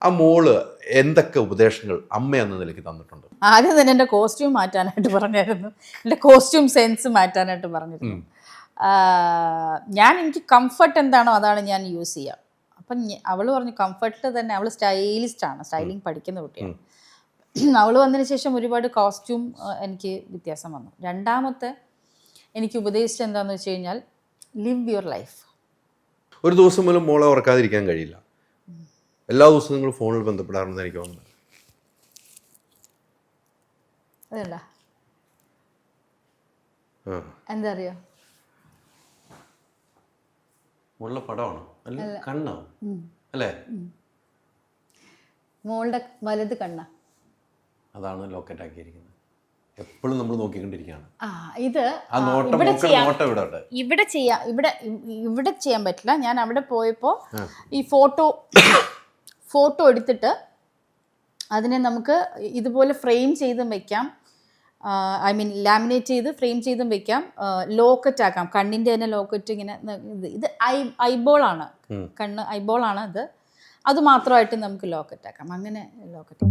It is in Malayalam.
ആ മോള് എന്തൊക്കെ ഉപദേശങ്ങൾ അമ്മ എന്ന നിലയ്ക്ക് തന്നിട്ടുണ്ട്? ആദ്യം തന്നെ എൻ്റെ കോസ്റ്റ്യൂം മാറ്റാനായിട്ട് പറഞ്ഞായിരുന്നു, എൻ്റെ കോസ്റ്റ്യൂം സെൻസ് മാറ്റാനായിട്ട് പറഞ്ഞിരുന്നു. എനിക്ക് കംഫർട്ട് എന്താണോ അതാണ് ഞാൻ യൂസ് ചെയ്യുക. അപ്പം അവൾ പറഞ്ഞു കംഫർട്ട് തന്നെ. അവൾ സ്റ്റൈലിസ്റ്റാണ്, സ്റ്റൈലിംഗ് പഠിക്കുന്ന കുട്ടിയാണ്. അവൾ വന്നതിന് ശേഷം ഒരുപാട് കോസ്റ്റ്യൂം എനിക്ക് വ്യത്യാസം വന്നു. രണ്ടാമത്തെ എനിക്ക് ഉപദേശിച്ചത് എന്താണെന്ന് വെച്ച് കഴിഞ്ഞാൽ ലിവ് യുവർ ലൈഫ്. ഒരു ദിവസം പോലും മോളെ ഓർക്കാതിരിക്കാൻ കഴിയില്ല. എല്ലാ ദിവസവും നിങ്ങൾ ഫോണിൽ ബന്ധപ്പെടാറുണ്ടെന്ന് എനിക്ക് തോന്നുന്നു. അതല്ല എന്താ അറിയോ, മോളുടെ പടമാണോ അല്ല കണ്ണോ അല്ലേ? മോളുടെ വലത് കണ്ണ. അതാണ് ലോക്കറ്റ് ആക്കിയിരിക്കുന്നത്. എപ്പോഴും നമ്മൾ നോക്കിക്കൊണ്ടിരിക്കുകയാണ്. ഇത് ഇവിടെ ചെയ്യാൻ പറ്റില്ല. ഞാൻ അവിടെ പോയപ്പോൾ ഈ ഫോട്ടോ എടുത്തിട്ട് അതിനെ നമുക്ക് ഇതുപോലെ ഫ്രെയിം ചെയ്തും വെക്കാം. ലാമിനേറ്റ് ചെയ്ത് ഫ്രെയിം ചെയ്തും വെക്കാം. ലോക്കറ്റ് ആക്കാം, കണ്ണിൻ്റെ തന്നെ ലോക്കറ്റ്. ഇങ്ങനെ ഇത് ഐബോളാണ്, കണ്ണ് ഐബോളാണ് ഇത്. അത് മാത്രമായിട്ട് നമുക്ക് ലോക്കറ്റ് ആക്കാം. അങ്ങനെ ലോക്കറ്റ്